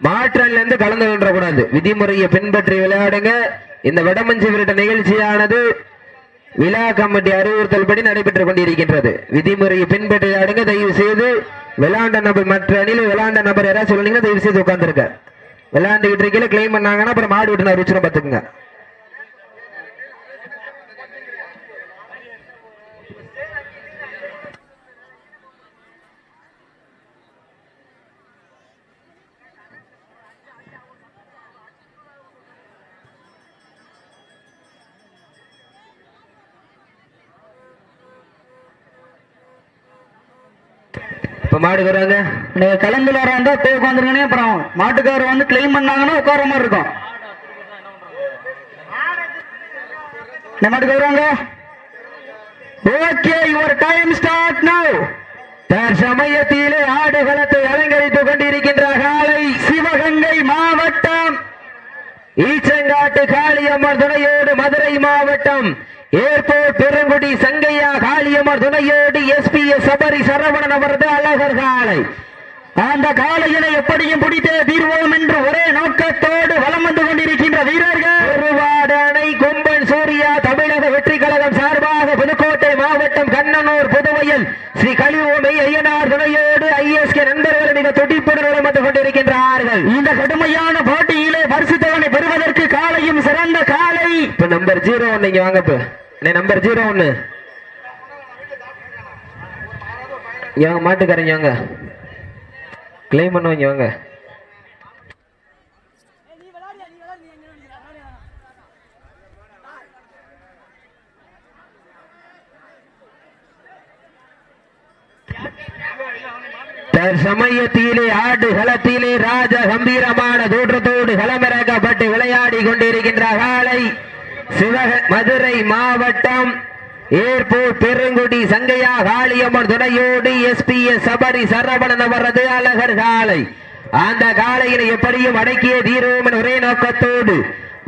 மாற்றல்ல இருந்து கலந்து கொள்ளக்கூடாது. விதிமுறையை பின்பற்றி விளையாடுங்க. இந்த வடமஞ்சி விரட்ட நிகழ்ச்சியானது விழா கமிட்டி அறிவுறுத்தல் படி நடைபெற்றுக் கொண்டிருக்கின்றது. விதிமுறையை பின்பற்றி விளையாடுங்க. தயவு செய்து விளையாண்ட நபர் மற்ற அணியில் விளையாண்ட நபர் யாராவது சொல்லுங்க, தயவு செய்து உட்கார்ந்துருக்க. விளையாண்டுகிட்டு இருக்கையில கிளைம் பண்ணாங்கன்னா அப்புறம் மாடு விட்டு அறிவிச்சிடும் பார்த்துக்குங்க. மாடு வராங்க, நீங்க கிளம்பி வராண்டா போய் உட்காந்துருங்கன்னே. அப்புறம் மாட்டுக்காரர் வந்து கிளைம் பண்ணாங்கன்னா உட்கார மாதிரி இருக்கும். மாட்டுக்கு வருவாங்க. ஓகே, யுவர் டைம் ஸ்டார்ட் நவ. தற்சமயத்திலே ஆடுகளத்தை அலங்கரித்துக் கொண்டிருக்கின்ற காலை சிவகங்கை மாவட்டம் ஈச்சங்காட்டு காளியம்மன் துணையோடு மதுரை மாவட்டம் ஏர்போர்ட் பெருங்குடி சங்கையா காளியம்மர் துணையோடு எஸ்பிஎஸ் சபரி சரவணன் அவரது அழகர் காலை. அந்த காலையினை எப்படியும் பிடித்தே தீர்வோம் என்று ஒரே நோக்கத்தோடு வலம் வந்து கொண்டிருக்கின்ற வீரர்கள் திருவாடு அணை கொம்பன் சூர்யா தமிழக வெற்றி கழகம் சார்பாக புதுக்கோட்டை மாவட்டம் கண்ணனூர் புதுவையில் ஸ்ரீ கலிவோமை ஐயனார் துணையோடு ஐஎஸ்கே நண்பர்கள் மிக துடிப்புடன் வலம் வந்து கொண்டிருக்கின்றார்கள். இந்த கடுமையான போட்டியிலே பரிசுத்தவனை பெறுவதற்கு காலையும் சிறந்த காலை. இப்ப நம்பர் 01 இங்க வாங்க. நம்பர் 01 இங்க மாட்டுக்காரங்க வாங்க, கிளைம் பண்ணுவாங்க வாங்க. சமயத்திலே ஆடு களத்திலே ராஜ கம்பீரமான தோற்றத்தோடு களமிறக்கப்பட்டு விளையாடி கொண்டிருக்கின்ற காலை மதுரை மாவட்டம் ஏர்போர்ட் பெருங்குடி சங்கையா காளியம்மன் துணையோடு எஸ்பிஎஸ் சபரி சரவணன் அவரது அழகர் காலை. அந்த காலையினை எப்படியும் அடக்கிய தீர்வோம் ஒரே நோக்கத்தோடு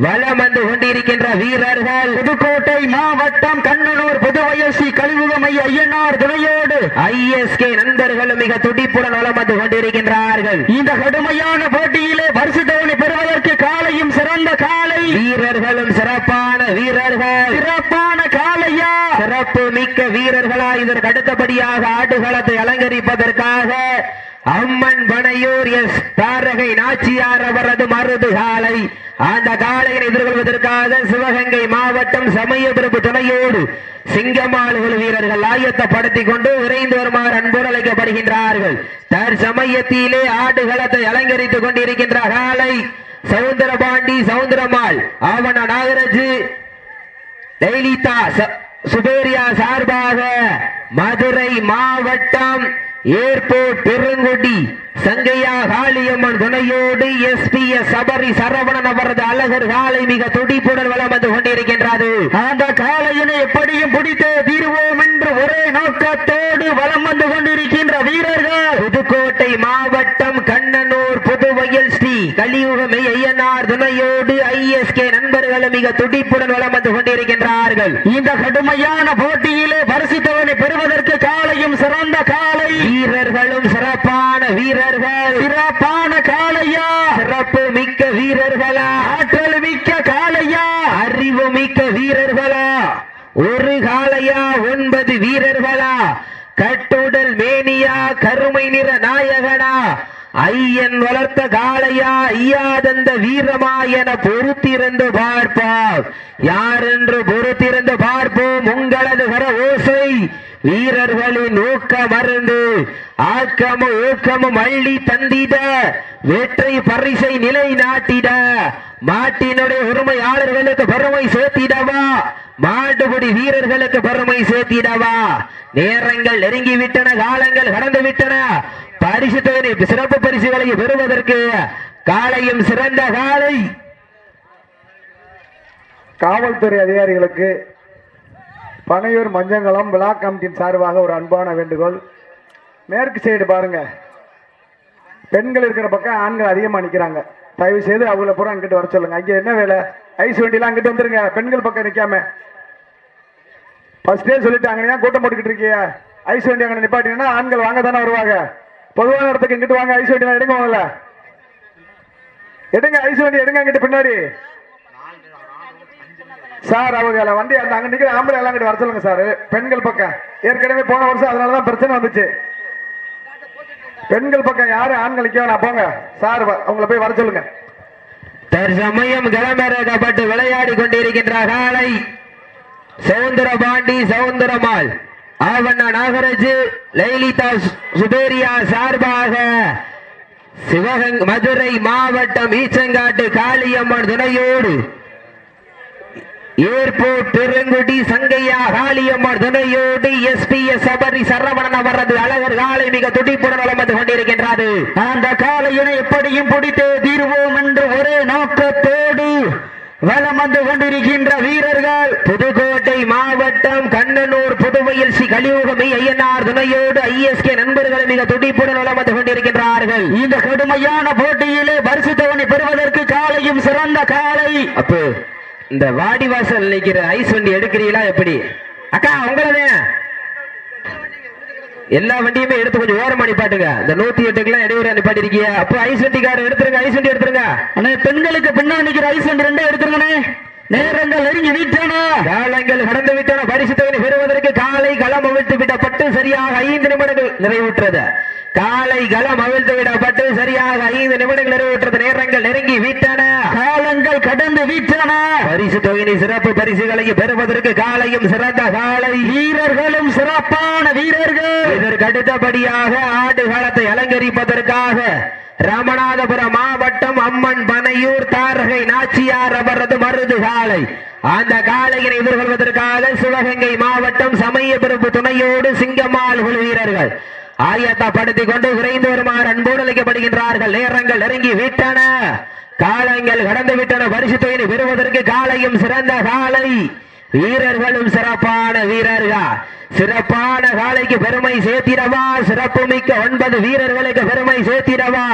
வலம் வந்து கொண்டிருக்கின்ற வீரர்கள் புதுக்கோட்டை மாவட்டம் கண்ணனூர் புதுவையில் ஸ்ரீ கலியுகமை ஐயனார் துணையோடு ஐஎஸ்கே நண்பர்களும் மிக துடிப்புடன் வலம் வந்து கொண்டிருக்கின்றார்கள். இந்த கடுமையான போட்டியிலே பரிசுத்தவனை பெறுவதற்கு காலையும் சிறந்த காலை, வீரர்களும் சிறப்பான வீரர்கள். சிறப்பான காலையா, சிறப்பு மிக்க வீரர்களா. இதற்கு அடுத்தபடியாக ஆடுகளத்தை அலங்கரிப்பதற்காக அம்மன் பனையூர் எஸ் தாரகை நாச்சியார் அவரது மருது காலை. அந்த காலையை எதிர்கொள்வதற்காக சிவகங்கை மாவட்டம் சமயபிரபு துணையோடு சிங்கமாளுகள் வீரர்கள் ஆயத்தப்படுத்திக் கொண்டு விரைந்து வருமாறு அன்போடு அழைக்கப்படுகின்றார்கள். தற்சமயத்திலே ஆடுகளத்தை அலங்கரித்துக் கொண்டிருக்கின்ற காலை சவுந்தரபாண்டி சவுந்தரமாள் ஆவண நாகராஜ் லலிதா சுபேரியா சார்பாக மதுரை மாவட்டம் ஏர்போர்ட் பெருங்குடி சங்கையா காளியம்மன் துணையோடு எஸ்பிஎஸ் சபரி சரவணன் அவரது அழகர் காலை மிக துடிப்புடன் வலம் வந்து கொண்டிருக்கின்றது. அந்த காலையினை எப்படியும் பிடித்தே தீர்வோம் என்று ஒரே நோக்கத்தோடு வலம் வந்து கொண்டிருக்கின்ற வீரர்கள் புதுக்கோட்டை மாவட்டம் கண்ணனூர் புதுவையில் ஸ்ரீ கலியுகமை ஐயனார் துணையோடு ஐஎஸ்கே நண்பர்களும் மிக துடிப்புடன் வலம் வந்து கொண்டிருக்கின்றார்கள். இந்த கடுமையான போட்டியிலே பரிசுத்தவனை பெறுவதற்கு காலையும் சிறந்த காலை, வீரர்களும் சிறப்பான வீரர்கள். சிறப்பான காளையா, சிறப்பு மிக்க வீரர்களா, ஆற்றல் மிக்க காளையா, அறிவு மிக்க வீரர்களா, ஒரு காளையா 9 வீரர்களா, கட்டுடல் மேனியா, கருமை நிற நாயகனா, ஐயன் வளர்த்த காளையா, ஐயாதந்த வீரமா என பொறுத்திருந்து பார்ப்போம். யார் என்று பொறுத்திருந்து பார்ப்போம். உங்களது கர ஓசை வீரர்களின் ஊக்கம் மருந்து ஆக்கமும் ஊக்கமும் அள்ளி தந்திட வெற்றி பரிசை நிலை நாட்டிட மாட்டினுடைய உரிமையாளர்களுக்கு பெருமை சேர்த்திடவா, மாடுபிடி வீரர்களுக்கு பெருமை சேர்த்திடவா. நேரங்கள் நெருங்கிவிட்டன, காலங்கள் கடந்து விட்டன. பரிசு சிறப்பு பரிசுகளை பெறுவதற்கு காலையும் சிறந்த காலை. காவல்துறை அதிகாரிகளுக்கு பனையூர் மஞ்சங்கலம் விழா கமிட்டியின் சார்பாக ஒரு அன்பான வேண்டுகோள். மேற்கு சைடு பாருங்க, பெண்கள் இருக்கிற பக்கம் ஆண்கள் அதிகமாக நிற்கிறாங்க. தயவு செய்து அவங்கள பூரா அங்கிட்டு வர சொல்லுங்க. அங்கே என்ன வேலை, ஐஸ் வண்டிலாம் அங்கிட்டு வந்துருங்க. பெண்கள் பக்கம் நிற்காம ஃபர்ஸ்டே சொல்லிட்டாங்க, ஏன் கூட்டம் போட்டுக்கிட்டு இருக்கீங்க? ஐஸ் வண்டி அங்கே நிப்பாட்டீங்கன்னா ஆண்கள் வாங்க தானே வருவாங்க. பொதுவான இடத்துக்கு இங்கிட்டு வாங்க, ஐஸ் வண்டி எடுங்க. எடுங்க ஐஸ் வண்டி எடுங்க அங்கிட்டு பின்னாடி சார். அவங்க வண்டி அந்த அங்க நிக்கிற ஆம்பளை எல்லாம் அங்கிட்டு வர சொல்லுங்க சார். பெண்கள் பக்கம் ஏற்கனவே போன வருஷம் அதனாலதான் பிரச்சனை வந்துச்சு. பெண்கள் பக்கம் யாரு ஆண்கள் நிக்க வேணாம் போங்க சார். அவங்களை போய் வர சொல்லுங்க. தற்சமயம் களமிறக்கப்பட்டு விளையாடி கொண்டிருக்கின்ற காலை சவுந்தர பாண்டி சவுந்தரமால் ஆவண்ணா நாகராஜ் லலிதா சுபேரியா சார்பாக சிவகங்கை மதுரை மாவட்டம் ஈச்சங்காட்டு காளியம்மன் துணையோடு ஏர்போர்ட் பெருங்குடி சங்கையா காளியம்மன் துணையோடு எஸ்பிஎஸ் சபரி சரவணன் அவரது அழகர் காலை மிக துடிப்புடன் வலம் வந்து கொண்டிருக்கின்றது. அந்த காலையினை எப்படியும் பிடித்தே தீர்வோம் என்று ஒரே நோக்கத்தோடு வலம் வந்து கொண்டிருக்கின்ற வீரர்கள் புதுக்கோட்டை மாவட்டம் கண்ணனூர் புதுவையில் ஸ்ரீ கலியுகமி ஐயனார் துணையோடு ஐஎஸ்கே நண்பர்கள் மிக துடிப்புடன் வலம் வந்து கொண்டிருக்கின்றார்கள். இந்த கடுமையான போட்டியிலே பரிசுத்தவனை பெறுவதற்கு காலையும் சிறந்த காலை. அப்போ இந்த வாடிவாசல் நிக்கிற ஐஸ் வண்டி எடுக்கிறீங்களா எப்படி? அக்கா உங்களது எல்லா வண்டியுமே எடுத்து கொஞ்சம் ஓரமா நிப்பாட்டுங்க. இந்த 108 இடையூறு நிப்பாட்டி இருக்கீங்க. அப்போ ஐஸ் வண்டிக்காரர் எடுத்துருங்க, ஐஸ் வண்டி எடுத்துருங்க. அண்ணே பெண்களுக்கு பின்னாடி நிக்கிற ஐஸ் வண்டி 2 எடுத்துருங்கண்ணே. நேரங்கள் நெருங்கி விட்டன, காலங்கள் கடந்து விட்டன. பரிசுத்தவனை பெறுவதற்கு காலை களம் அவிழ்த்து விடப்பட்டு சரியாக 5 நிமிடங்கள் நிறைவுற்றது. காலை களம் அவிழ்த்து விடப்பட்டு சரியாக 5 நிமிடங்கள் நிறைவுற்றது. நேரங்கள் நெருங்கி விட்டன, காலங்கள் கடந்து விட்டன. பரிசு தொகையினை சிறப்பு பரிசுகளை பெறுவதற்கு காலையும் சிறந்த காலை, வீரர்களும் சிறப்பான வீரர்கள். இதற்கு அடுத்தபடியாக ஆடு காலத்தை அலங்கரிப்பதற்காக ராமநாதபுரம் மாவட்டம் அம்மன் பனையூர் தாரகை நாச்சியார் அவரது மருது காலை. அந்த காலையினை எதிர்கொள்வதற்காக சிவகங்கை மாவட்டம் சமயபிரபு துணையோடு சிங்கமால் குழு வீரர்கள் ஆயத்தப்படுத்திக் கொண்டு விரைந்து வருமாறு அன்போடு அழைக்கப்படுகின்றார்கள். நேரங்கள் நெருங்கி விட்டன, காலங்கள் கடந்து விட்டன. பரிசு தொகையினை பெறுவதற்கு காலையும் சிறந்த காலை, வீரர்களும் சிறப்பான வீரர்கள். சிறப்பான காலைக்கு பெருமை சேர்த்திடவா, சிறப்பு மிக்க 9 வீரர்களுக்கு பெருமை சேர்த்திடவா.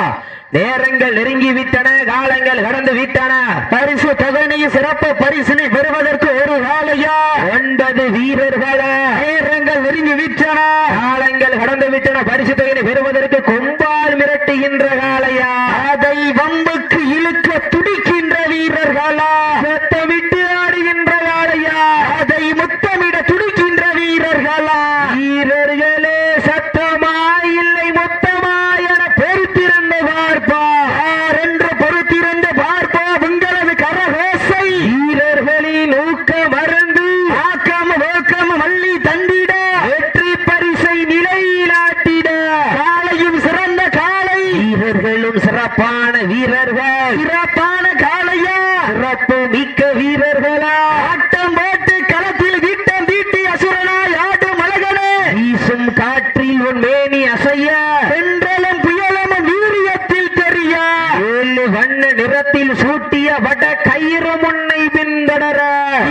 நேரங்கள் நெருங்கி விட்டன, காலங்கள் கடந்து விட்டன. பரிசு தொகையினை சிறப்பு பரிசினை பெறுவதற்கு ஒரு காலையா 9 வீரர்கள். நேரங்கள் நெருங்கி விட்டன, காலங்கள் கடந்து விட்டன. பரிசு தொகையினை பெறுவதற்கு கொம்பால் மிரட்டுகின்ற காலையா, அதை வம்புக்கு இழுக்க துடிக்கின்ற வீரர்களா, சத்தமிட்டு ஆடுகின்ற காலையா, அதை முத்தமிட துடிக்கின்ற வீரர்களா. வீரர்களே சத்தமா இல்லை மொத்தமா என பொறுத்திருந்து பார்ப்பா, என்று பொறுத்திருந்து பார்ப்பா உங்களது கரகோசை. வீரர்களின் ஊக்க மருந்து ஆக்கம் நோக்கம் மல்லி தந்திட வெற்றி பரிசை நிலைநாட்டிட காலையும் சிறந்த காலை, வீரர்களும் சிறப்பான வீரர்கள். சிறப்பான காலையா, சிறப்பு மிக்க வீரர்களா. ஆட்டம் போட்டு களத்தில் வீட்டம் தீட்டி அசுரனாய் ஆடும் அழகனே, வீசும் காற்றில் உன் மேனி அசைய, சென்றலும் புயலும் வீரியத்தில் தெரிய, 7 வண்ண நிறத்தில் சூட்டிய வட கயிறு முன்னை பின்தொடர,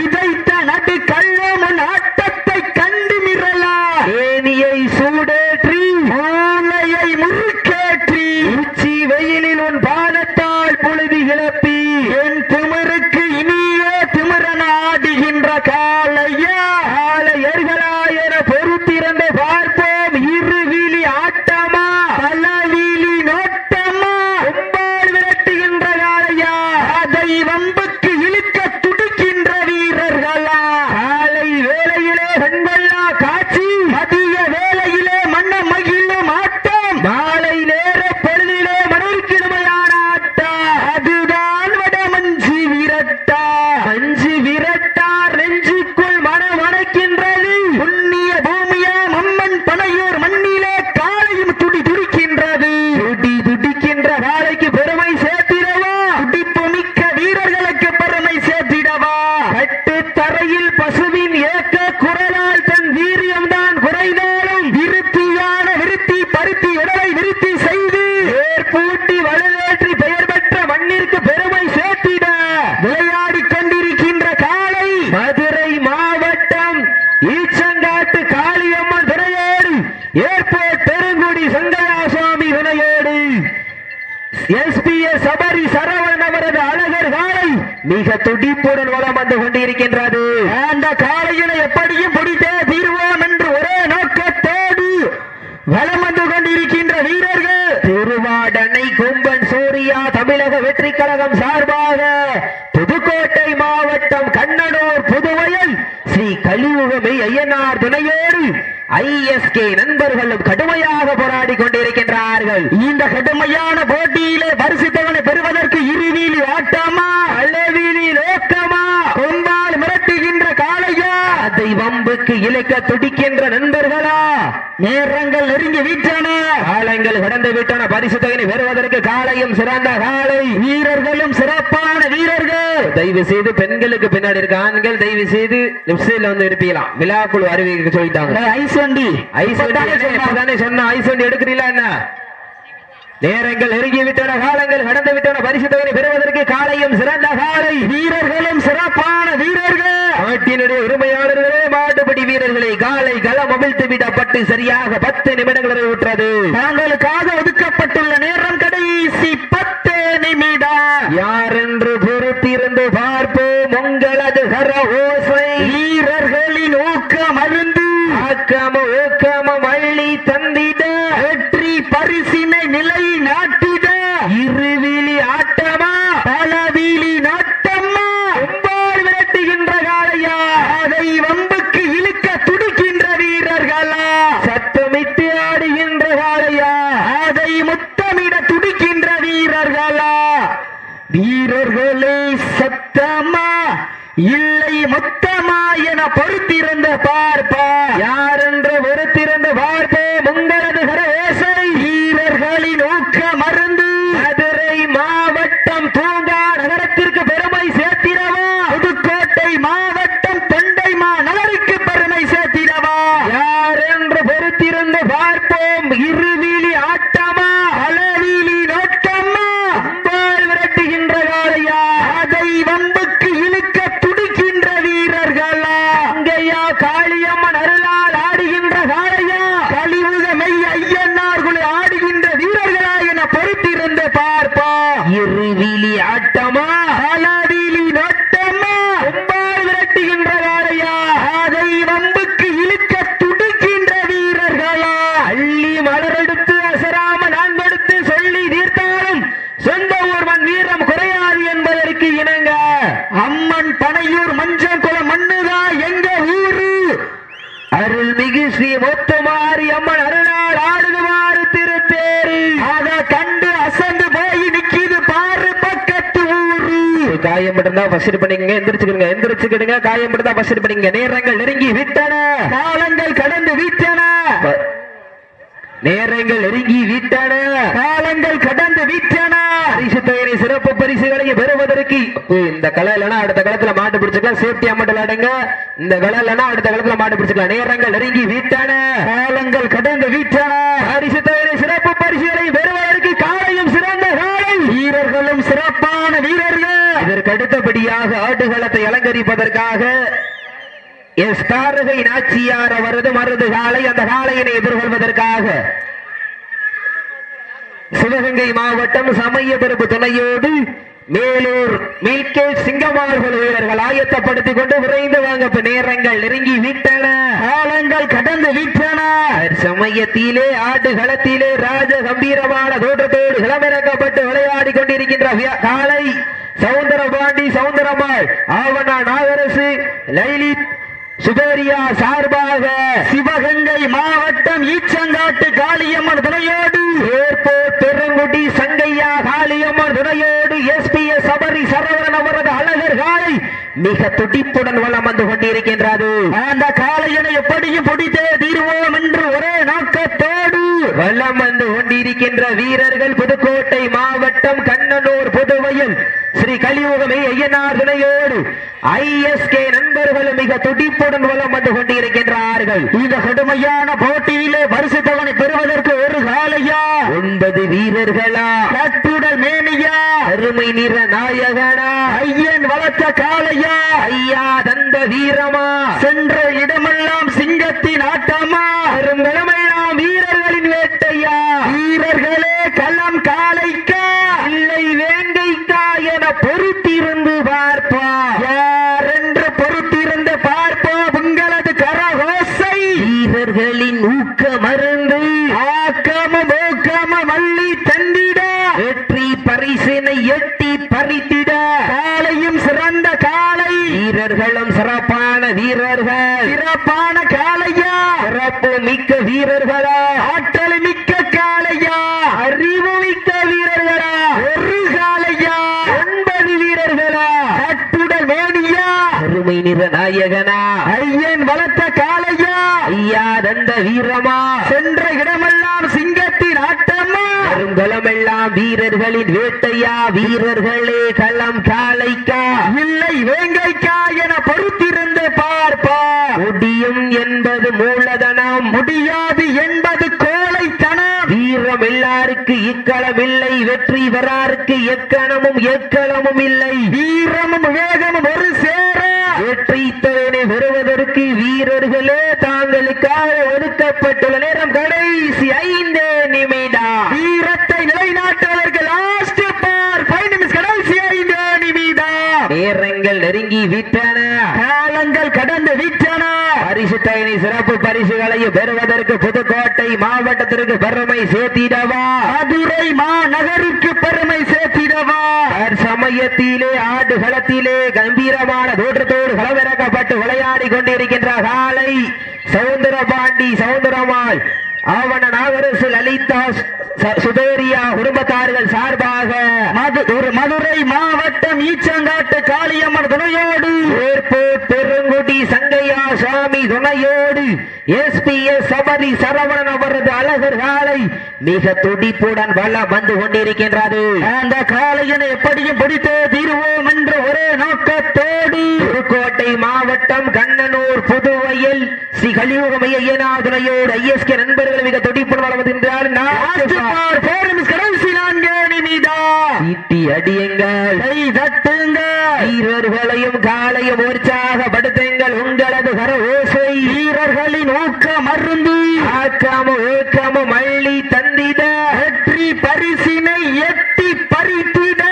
இதைத்த நடு கள்ளம் உன் ஆட்டத்தை கண்டு மிரலா, மேனியை சூடேற்றி மூளையை முறுக்கேற்றி உச்சி வெயிலில் உன் பாதத்தால் பொழுது கிளப்பி என் திமிருக்கு இனியே திமிரன ஆடுகின்ற காலையா, காலையர்களா என பொறுத்திருந்து பார்ப்போம். இருவிழி ஆட்டமா பலவீலி நோட்டமா, கொம்பால் விரட்டுகின்ற காலையா, அதை வம்புக்கு இழுக்க துடிக்கின்ற வீரர்களா. காலை வேளையிலே கண்கொள்ளா காட்சி, மதிய வேளையிலே மன்ன மகிழும் ஆட்டம், மாலை நேர பொழுதிலே மனோர்க்கிழமையான ஆட்டம், அதுதான் வட மஞ்சு விரட்டா. மஞ்சு விரட்டார் நெஞ்சுக்குள் மனம் அணைக்கின்றது, புண்ணிய பூமியா அம்மன் பனையூர் மண்ணிலே காலையும் துடி துடிக்கின்றது. துடி துடிக்கின்ற காலைக்கு பெருமை சேர்த்திடவா, துடிப்பு மிக்க வீரர்களுக்கு பெருமை சேர்த்திடவா. கட்டு தரையில் பசுவின் ஏக்க குரலால் தன் வீரியம் தான் குறைந்தாலும் விருத்தியான விருத்தி பருத்தி உடலை விருத்தி செய்து ஏற்பூட்டி வலுவேற்றி பெயர் பெற்ற மண்ணிற்கு பெருமை சேர்த்திட விளையாடி கொண்டிருக்கின்ற காலை மதுரை மாவட்டம் ஈச்சங்காட்டு காளியம்மன் துணையோடு ஏர்போர்ட் பெருங்குடி சங்கராசாமி துணையோடு எஸ்பிஎஸ் சபரி சரவணன் அவரது அழகர் காலை மிக துடிப்புடன் வலம் வந்து கொண்டிருக்கின்றது. அந்த காலையினை எப்படியும் பிடித்தே தீர்வோம் என்று ஒரே நோக்கத்தோடு வலம் வந்து கொண்டிருக்கின்ற வீரர்கள் திருவாடனை கொம்பன் சூரிய இந்தியா தமிழக வெற்றி கழகம் சார்பாக புதுக்கோட்டை மாவட்டம் கண்ணனூர் புதுவயல் ஸ்ரீ கலியுகமை ஐயனார் துணையோடு ஐஎஸ்கே நண்பர்களும் கடுமையாக போராடி கொண்டிருக்கின்றார்கள். இந்த கடுமையான போட்டியிலே பரிசுத்தவனை பெறுவதற்கு இருவீலி ஆட்டமா அளவீலி நோக்கமா கொண்டால் மிரட்டுகின்ற காளையா அதை வம்புக்கு இழைக்க துடிக்கின்ற நண்பர்களா? நேரங்கள் நெருங்கி விட்டன, காலங்கள் கடந்து விட்டன. பரிசுத்தவனை பெறுவதற்கு காளையும் சிறந்த காளை, வீரர்களும் சிறப்பான வீரர்கள். தயவு செய்து பெண்களுக்கு பின்னாடி இருக்க ஆண்கள் தயவு செய்து லெப்ட் சைடுல வந்து இருப்பீங்களாம். விழாக்குழு அறிவிக்க சொல்லிட்டாங்க. ஐஸ் வண்டி சொன்ன ஐஸ் வண்டி எடுக்கிறீங்களா என்ன? நேரங்கள் நெருங்கி விட்டன, காலங்கள் கடந்து விட்டன. பரிசுத்தவனை பெறுவதற்கு காளையும் சிறந்த காளை, வீரர்களும் சிறப்பான வீரர்கள். நாட்டினுடைய உரிமையாளர்களே, மாட்டுப்படி வீரர்களை காலை களம் அவிழ்த்து விடப்பட்டு சரியாக 10 நிமிடங்களை விட்டது. தாங்களுக்காக ஒதுக்கப்பட்டுள்ள நேரம் கடைசி 10 நிமிடம். யார் என்று பொறுத்திருந்து பார்ப்போம். உங்களது கர ஓசை, வீரர்களின் ஊக்கம் அருந்து ஊக்கமும் அள்ளி தந்திட வெற்றி பரிசினை நிலை நாட்டிட இருவிழி ஆட்டமா பலவீலி நாட்டமா ஒம்பால் விரட்டுகின்ற காளையா அதை வம்புக்கு இழுக்க துடிக்கின்ற வீரர்களா சத்தமிட்டு ஆடுகின்ற காளையா அதை முத்தமிட துடிக்கின்ற வீரர்களா வீரர்களே சத்தமா இல்லை மொத்தமா என பொறுத்திருந்த பார்ப்பா யார் என்று பொறுத்திருந்த பார்ப்போம். உங்களது கரவேசை, வீரர்களின் ஊக்க மருந்து மதுரை மாவட்டம் பூங்கா நகரத்திற்கு பெருமை சேர்த்திடவா, புதுக்கோட்டை மாவட்டம் தொண்டைமா நகருக்கு பெருமை சேர்த்திடவா யார் என்று பொறுத்திருந்து பார்ப்போம். இருவீலி ஆட்டமா அளவீலி நோட்டமா அம்பால் விரட்டுகின்ற காளையா அதை வம்புக்கு இழுக்க துடிக்கின்ற வீரர்களா அங்கையா காளியம்மன் அருளால் ஆடுகின்ற காளையா கலியுகமை ஐயனார்குழு ஆடுகின்ற வீரர்களா என பொறுத்திருந்து பார்ப்பா. இருவிழி ஆட்டமா அளவீலி நோட்டமா அம்பால் விரட்டுகின்ற காளையா அதை வம்புக்கு இழுக்க துடிக்கின்ற வீரர்களா அள்ளி மலரெடுத்து அசராம நான் கொடுத்து சொல்லி தீர்த்தாலும் சொந்த ஊர்மன் வீரம் குறையாது என்பதற்கு இணங்க அம்மன் பனையூர் மஞ்சள் குல மண்ணுதா எங்க ஊரு அருள்மிகு ஸ்ரீ முத்துமாரி அம்மன் அருளால் ஆடுதுமாறு திருத்தேரு அதை கண்டு அசந்து போய் நிக்கிது பாரு பக்கத்து ஊரு. காயம்படுந்தா பசிட் பண்ணிக்கங்க, எந்திரிச்சுக்கிடுங்க. காயம்படுந்தா பசிட் பண்ணிக்கங்க. நேரங்கள் நெருங்கி விட்டன, காலங்கள் கடந்து விட்டன. நேரங்கள் நெருங்கி விட்டன, காலங்கள் கடந்து விட்டன. பரிசுத்தவனை சிறப்பு பரிசுகளை பெறுவதற்கு இந்த களம் இல்லைன்னா அடுத்த களத்துல மாட்டு பிடிச்சுக்கலாம். சேஃப்டியா மட்டும் விளையாடுங்க. இந்த களம் இல்லைன்னா அடுத்த களத்துல மாட்டு பிடிச்சுக்கலாம். நேரங்கள் நெருங்கி விட்டன, காலங்கள் கடந்து விட்டன. பரிசுத்தவனை சிறப்பு பரிசுகளை பெறுவதற்கு காளையும் சிறந்த காளை, வீரர்களும் சிறப்பான வீரர்கள். இதற்கு அடுத்தபடியாக ஆடுகளத்தை அலங்கரிப்பதற்காக எஸ் தாரகை நாச்சியார் அவரது மருது காலை, அந்த காளையினை எதிர்கொள்வதற்காக சிவகங்கை மாவட்டம் சமயபெரும்பு துணையோடு மேலூர் மில்கே சிங்கமார்கள் வீரர்கள் ஆயத்தப்படுத்திக் கொண்டு விரைந்து வாங்க. நேரங்கள் நெருங்கி விட்டன, காலங்கள் கடந்து விட்டன. சமயத்திலே ஆடுகளத்திலே ராஜ கம்பீரமான தோற்றத்தோடு களமிறக்கப்பட்டு விளையாடி கொண்டிருக்கின்ற காளை சவுந்தரபாண்டி சவுந்தரமாள் ஆவணா நாகரசு லைலித் சுபேரியா சார்பாக சிவகங்கை மாவட்டம் ஈச்சங்காட்டு காளியம்மன் துணையோடு ஏர்போர்ட் பெருங்குடி சங்கையா காளியம்மன் துணையோடு எஸ்பிஎஸ் சபரி சரவணன் அவரது அழகர் காளை மிக துடிப்புடன் வலம் வந்து கொண்டிருக்கின்றது. அந்த காளையனை எப்படியும் பிடித்தே தீர்வோம் என்று ஒரே நோக்கத்தோடு வலம் வந்து கொண்டிருக்கின்ற வீரர்கள் புதுக்கோட்டை மாவட்டம் கண்ணனூர் புதுவயல் ஸ்ரீ கலியுகமை ஐயனார் துணையோடு ஐஎஸ்கே நண்பர்களும் மிக துடிப்புடன் வலம் வந்து கொண்டிருக்கின்றார்கள். இந்த கடுமையான போட்டியிலே பரிசுத்தவனை பெறுவதற்கு ஒரு காளையா 9 வீரர்களா கட்டுடல் மேனியா அருமை நிற நாயகனா ஐயன் வளர்த்த காளையா ஐயா தந்த வீரமா சென்ற இடமெல்லாம் சிங்கத்தின் ஆட்டமா பெரும்பெருமையாம் வீரர்களின் வேட்டையா வீரர்களே களம் காளைக்கா இல்லை வேங்கைக்கா என பொறுத்திருந்து பார்ப்பா யார் என்று பொறுத்திருந்து பார்ப்பா. உங்களது கரகோசை, வீரர்களின் ஊக்க மருந்து ஆக்கமும் ஊக்கமும் அள்ளி தந்திட வெற்றி பரிசு எட்டி பறித்திட காலையும் சிறந்த காலை, வீரர்களும் சிறப்பான வீரர்கள், சிறப்பான காளையா, சிறப்பு மிக்க வீரர்களா, ஆற்றல் மிக்க காளையா, அறிவு மிக்க வீரர்களா, ஒரு காளையா, 9 வீரர்களா, கட்டுடல் மேனியா, அருமை நிற நாயகனா, ஐயன் வளர்த்த காளையா, ஐயா தந்த வீரமா, சென்ற இடமெல்லாம் சிங்கத்தின் ஆட்டமா, பெருங்கலமெல்லாம் வீரர்களின் வேட்டையா, வீரர்களே களம் காளைக்கா, இல்லை வேங்கைக்கா என பொறுத்திருந்து பார்ப்பா, முடியும் என்பது மூலதனம், முடியாது என்பது கோழைத்தனம், வீரம் எல்லாருக்கு இக்களம் இல்லை, வெற்றி பெறாருக்கு எக்களமும் இல்லை, வீரமும் வேகமும் ஒரு சேர, வெற்றி தோனை பெறுவதற்கு வீரர்களே தாங்களுக்காக ஒதுக்கப்பட்டுள்ள நேரம் கடைசி 5 நிமிடம். வீரத்தை நிலைநாட்டுவதற்கு லாஸ்ட் பார் 5 நிமிஷம், கடைசி 5 நிமிடம். நேரங்கள் நெருங்கி விட்டன, காலங்கள் கடந்து விட்டன. பரிசு தயனை சிறப்பு பரிசுகளையும் பெறுவதற்கு புதுக்கோட்டை மாவட்டத்திற்கு பெருமை சேர்த்திடவா, மதுரை மாநகருக்கு பெருமை சேர்த்திடவா, சமயத்திலே ஆடுகளத்திலே கம்பீரமான தோற்றத்தோடு களமிறக்கப்பட்டு விளையாடி கொண்டிருக்கின்ற காலை சவுந்தரபாண்டி சவுந்தரமாள் ஆவண நாகரசு லலிதா சுதேரியா குடும்பத்தார்கள் சார்பாக மதுரை மாவட்டம் ஈச்சங்காட்டு காளியம்மன் துணையோடு, ஏர்போர்ட் பெருங்குடி சங்கையா சுவாமி துணையோடு, SPS சபரி சரவணன் அவரது அழகர் காலை மிக துடிப்புடன் வளம் வந்து கொண்டிருக்கின்றது. அந்த காளையனை எப்படியும் பிடித்தே தீர்வோம் என்ற ஒரே நோக்கத்தோடு புதுக்கோட்டை மாவட்டம் கண்ணனூர் புதுவையில் ஸ்ரீ கலியுகமைய ஐயனாதுணையோடு ISK நண்பர்கள் மிக துடிப்புடன் வளர்கின்றார். கடைசி 4 நிமிடம். ஈட்டி அடியுங்கள், கை தட்டுங்கள், வீரர்களையும் காலையும் உற்சாகப்படுத்துங்கள். உங்களது கர ஓசை வீரர்களின் ஊக்கம் மருந்து, ஆக்கமும் ஊக்கமும் அள்ளி தந்திட, வெற்றி பரிசினை எட்டி பறித்திட,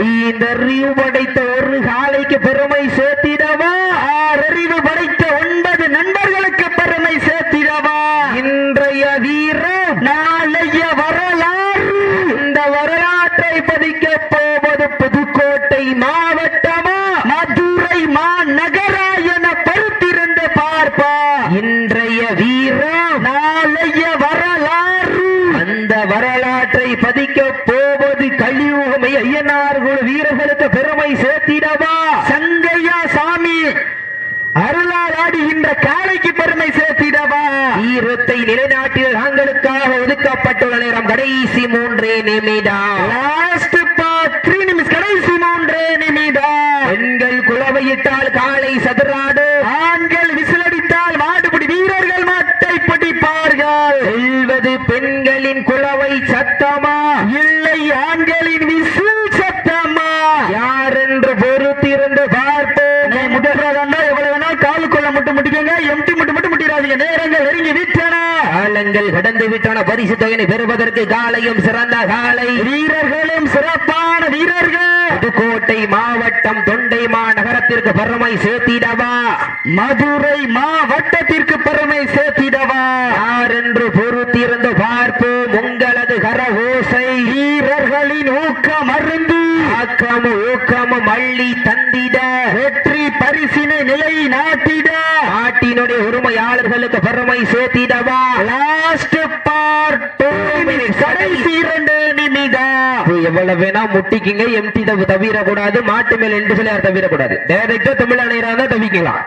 5 அறிவு படைத்த ஒரு காலைக்கு பெருமை சேர்த்திடவா, 6 அறிவு படைத்த 9 நண்பர்களுக்கு பெருமை சேர்த்திடவா. இன்றைய வீரம் நாளைய வரலாறு, இந்த வரலாற்றை பதிக்க போவது புதுக்கோட்டை மாவட்டமா, மதுரை மாநகரா என பொறுத்திருந்து பார்ப்பா. இன்றைய வீரம் நாளைய வரலாறு, அந்த வரலாற்றை பதிக்க போவது கலியுகமை ஐயனார்கள் வீரர்களுக்கு பெருமை சேர்த்திடவா, சங்கையா சாமி அருளால் ஆடுகின்ற காளைக்கு பெருமை சேர்த்திடவா. வீரத்தை நிலைநாட்டில் தாங்களுக்காக ஒதுக்கப்பட்டுள்ள நேரம் கடைசி 3 நிமிடம். லாஸ்ட் 3 நிமிஷம், கடைசி 3 நிமிடம். பெண்கள் குளவையிட்டால் காளை சதுராடு, ஆண்கள் விசிலடித்தால் மாடுபிடி வீரர்கள் மாட்டை பிடிப்பார்கள். செல்வது பெண்களின் குளவை சத்தமா, இல்லை ஆண்களின் விசில் சத்தமா, யார் என்று பொறுத்திருந்து பார்ப்போம். முட்டுறதா எவ்வளவு வேணா காலுக்குள்ள முட்டு முட்டிக்கங்க, எம்டி முட்டு மட்டும் முட்டிடாதீங்க. நேரங்கள் நெருங்கி விட்டன, காலங்கள் கடந்து விட்டன. பரிசு தொகையை பெறுவதற்கு காலையும் சிறந்த காலை, வீரர்களும் சிறப்பான வீரர்கள். புதுக்கோட்டை மாவட்டம் தொண்டை மாநகரத்திற்கு பெருமை சேர்த்திடவா, மதுரை மாவட்டத்திற்கு பெருமை சேர்த்திடவா, யார் என்று பொறுத்திருந்து பார்ப்போம். உங்களது கர ஓசை வீரர்களின் ஊக்கம் மருந்து, ஆக்கமும் ஊக்கமும் அள்ளி தந்திட, வெற்றி பரிசினை நிலை நாட்டிட, நாட்டினுடைய உரிமையாளர்களுக்கு பெருமை சேர்த்திடவா. லாஸ்ட் பார்ட் 2 மினிட்ஸ், கடைசி 2 நிமிடம். எவ்வளவு வேணா முட்டிக்குங்க, எம்டி தவிரக்கூடாது, மாட்டு மேல் என்று சொல்லி தவிரக்கூடாது. டைரக்டா தமிழ் அணையராக தவிக்கலாம்.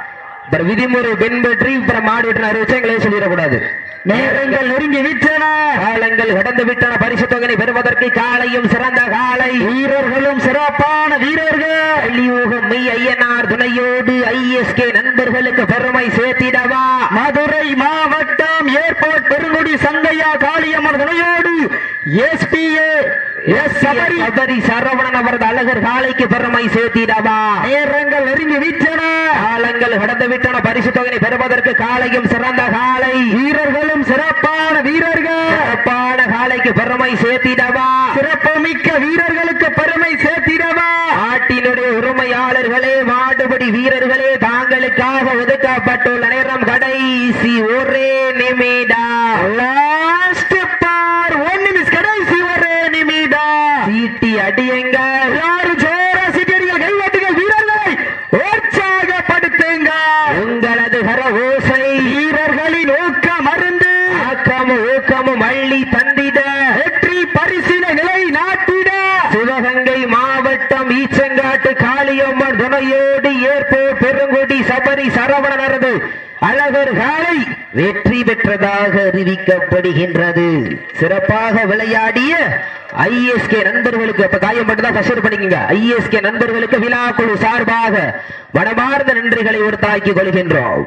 விதிமுறை பின்பற்றி மாடு விட்டு அறிவிச்சா சொல்லிடக்கூடாது. நேரங்கள் நெருங்கி விட்டன, காலங்கள் கடந்து விட்டன. பரிசு தொகையை பெறுவதற்கு காலையும் சிறந்த காலை, வீரர்களும் சிறப்பான வீரர்கள். கலியுகம் மெய் ஐயனார் துணையோடு ISK நண்பர்களுக்கு பெருமை சேர்த்திடவா, மதுரை மாவட்டம் ஏர்போர்ட் பெருங்குடி சங்கையா காளியம்மன் துணையோடு SPA சபரி சரவணன் அவரது அழகர் காலைக்கு பெருமை சேர்த்திடவா. நேரங்கள் நெருங்கி விட்டன, காலங்கள் கடந்து விட்டன. பரிசு தொகையை பெறுவதற்கு காலையும் சிறந்த காலை, வீரர்களும் சிறப்பான வீரர்கள். சிறப்பான காலைக்கு பெருமை சேர்த்திடவா, சிறப்புமிக்க வீரர்களுக்கு பெருமை சேர்த்திடவா. நாட்டினுடைய உரிமையாளர்களே, மாடுபடி வீரர்களே, தாங்களுக்காக ஒதுக்கப்பட்டுள்ள நேரம் கடைசி 1 நிமிடம். லாஸ்ட் பார் 1 நிமிஷம், கடைசி 1 நிமிடம். சீட்டி அடியுங்கள், மாவட்டம் ஈச்சங்காட்டு காளியம்மன் துணையோடு ஏற்போர் பெருங்குடி சபரி சரவணனரது அழகர் காலை வெற்றி பெற்றதாக அறிவிக்கப்படுகின்றது. சிறப்பாக விளையாடிய ஐஎஸ்கே நண்பர்களுக்கு அப்ப காயம்பட்டுதான் ஃபர்ஸ்ட் பண்ணிக்கங்க. ஐஎஸ்கே நண்பர்களுக்கு விழா குழு சார்பாக மனமார்ந்த நன்றிகளை உறுத்தாக்கிக் கொள்கின்றோம்.